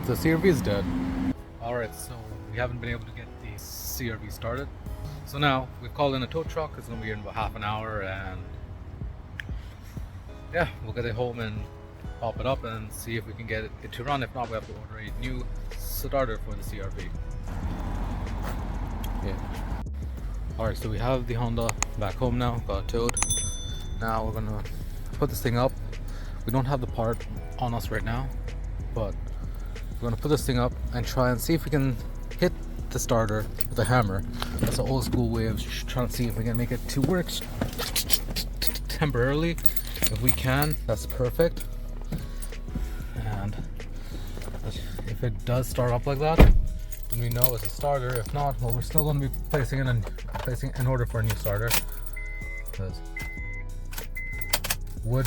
The CRV is dead. Alright, so we haven't been able to get the CRV started. So now we've called in a tow truck. It's going to be here in about half an hour, and yeah, we'll get it home and pop it up and see if we can get it to run. If not, we have to order a new starter for the CRV. Yeah. Alright, so we have the Honda back home now, got it towed. Now we're gonna put this thing up. We don't have the part on us right now, but we're gonna put this thing up and try and see if we can hit the starter with a hammer. That's an old school way of trying to see if we can make it to work temporarily. If we can, that's perfect. And if it does start up like that, then we know it's a starter. If not, well, we're still going to be placing an order for a new starter, because would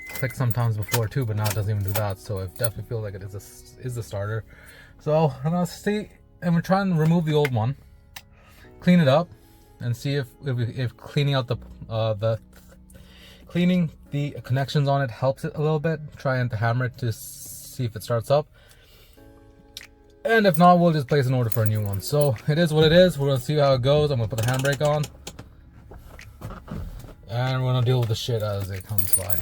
click sometimes before too, but now it doesn't even do that. So I definitely feel like it is a starter. So I'm gonna see, I'm gonna try and remove the old one, clean it up, and see if cleaning out cleaning the connections on it helps it a little bit. Try and hammer it to see if it starts up, and if not, we'll just place an order for a new one. So it is what it is. We're gonna see how it goes. I'm gonna put the handbrake on, and we're gonna deal with the shit as it comes by.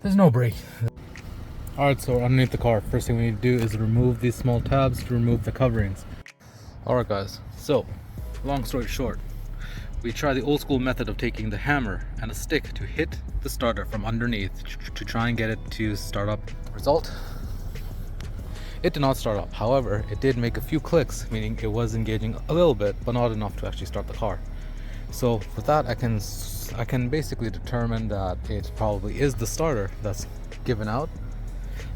There's no brake. Alright, so underneath the car, first thing we need to do is remove these small tabs to remove the coverings. Alright guys, so long story short, we try the old school method of taking the hammer and a stick to hit the starter from underneath to try and get it to start up. Result, it did not start up. However, it did make a few clicks, meaning it was engaging a little bit, but not enough to actually start the car. So with that, I can basically determine that it probably is the starter that's given out.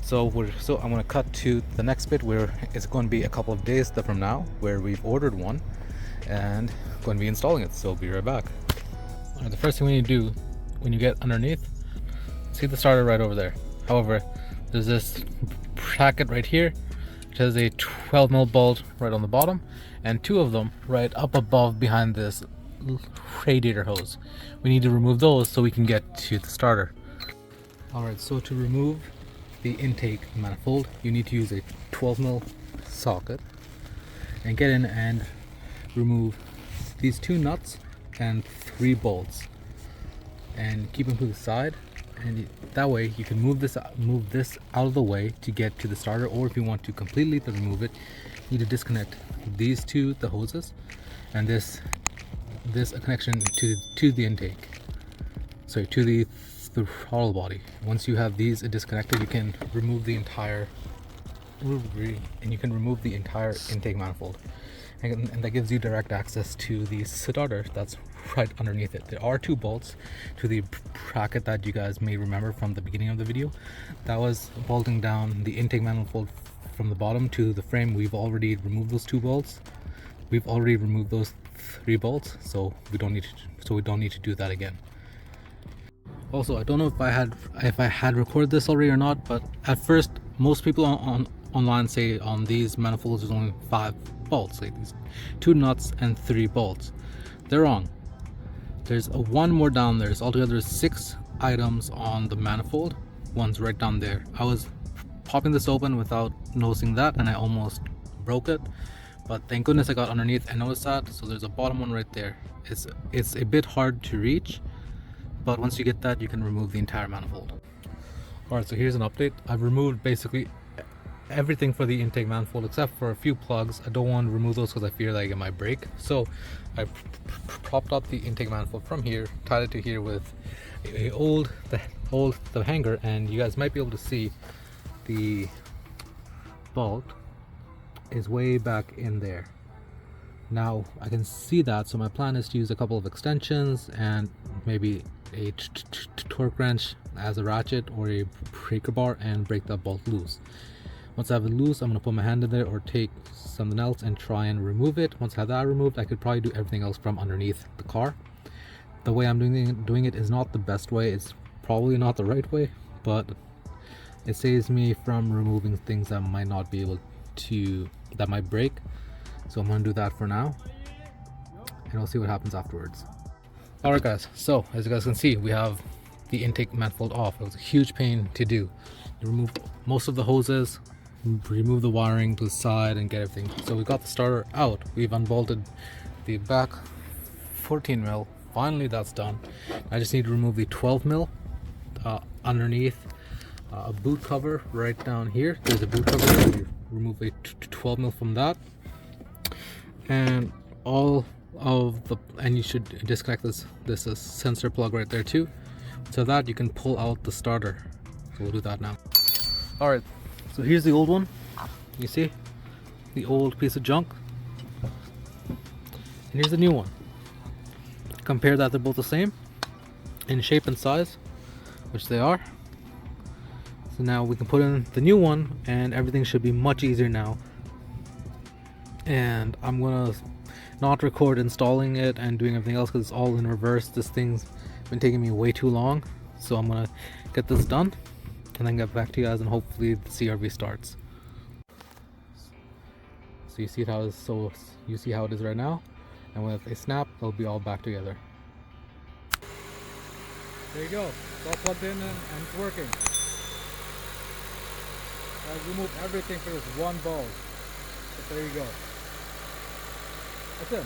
So I'm going to cut to the next bit, where it's going to be a couple of days from now, where we've ordered one and going to be installing it. So I'll be right back. The first thing we need to do when you get underneath, see the starter right over there. However, there's this bracket right here, which has a 12mm bolt right on the bottom, and two of them right up above behind this radiator hose. We need to remove those so we can get to the starter. Alright, so to remove the intake manifold, you need to use a 12mm socket and get in and remove these two nuts and 3 bolts, and keep them to the side, and that way you can move this out of the way to get to the starter. Or if you want to completely remove it, you need to disconnect these two, the hoses, and this connection to the intake, so to the throttle body. Once you have these disconnected, you can remove the entire intake manifold, and that gives you direct access to the starter that's right underneath it. There are 2 bolts to the bracket that you guys may remember from the beginning of the video. That was bolting down the intake manifold from the bottom to the frame. We've already removed those 2 bolts. We've already removed those 3 bolts, so we don't need to do that again. Also, I don't know if I had recorded this already or not, but at first most people online say on these manifolds there's only 5 bolts, like these 2 nuts and 3 bolts. They're wrong. There's one more down there. So altogether there's 6 items on the manifold. One's right down there. I was popping this open without noticing that, and I almost broke it, but thank goodness I got underneath and noticed that. So there's a bottom one right there. It's a bit hard to reach, but once you get that, you can remove the entire manifold. Alright, so here's an update. I've removed basically everything for the intake manifold except for a few plugs. I don't want to remove those because I fear that it might break. So I propped up the intake manifold from here, tied it to here with the hanger, and you guys might be able to see the bolt is way back in there. Now I can see that, so my plan is to use a couple of extensions and maybe a torque wrench as a ratchet or a breaker bar and break that bolt loose. Once I have it loose, I'm going to put my hand in there or take something else and try and remove it. Once I have that removed, I could probably do everything else from underneath the car. The way I'm doing it is not the best way. It's probably not the right way, but it saves me from removing things that might not be able to, that might break. So I'm going to do that for now, and I'll see what happens afterwards. Alright guys, so as you guys can see, we have the intake manifold off. It was a huge pain to do. You remove most of the hoses, remove the wiring to the side and get everything. So we got the starter out. We've unbolted the back 14 mil. Finally that's done. I just need to remove the 12 mil underneath a boot cover right down here. There's a boot cover. You remove a 12 mil from that, and all of the, and you should disconnect this sensor plug right there too, so that you can pull out the starter. So we'll do that now. All right, so here's the old one. You see the old piece of junk, and here's the new one. Compare that, they're both the same in shape and size, which they are. So now we can put in the new one and everything should be much easier now. And I'm gonna not record installing it and doing everything else because it's all in reverse. This thing's been taking me way too long, so I'm gonna get this done and then get back to you guys, and hopefully the CRV starts. So you see how it's, so you see how it is right now, and with a snap it'll be all back together. There you go, it's all plugged in and it's working. I removed everything for this one bulb, but there you go. That's it.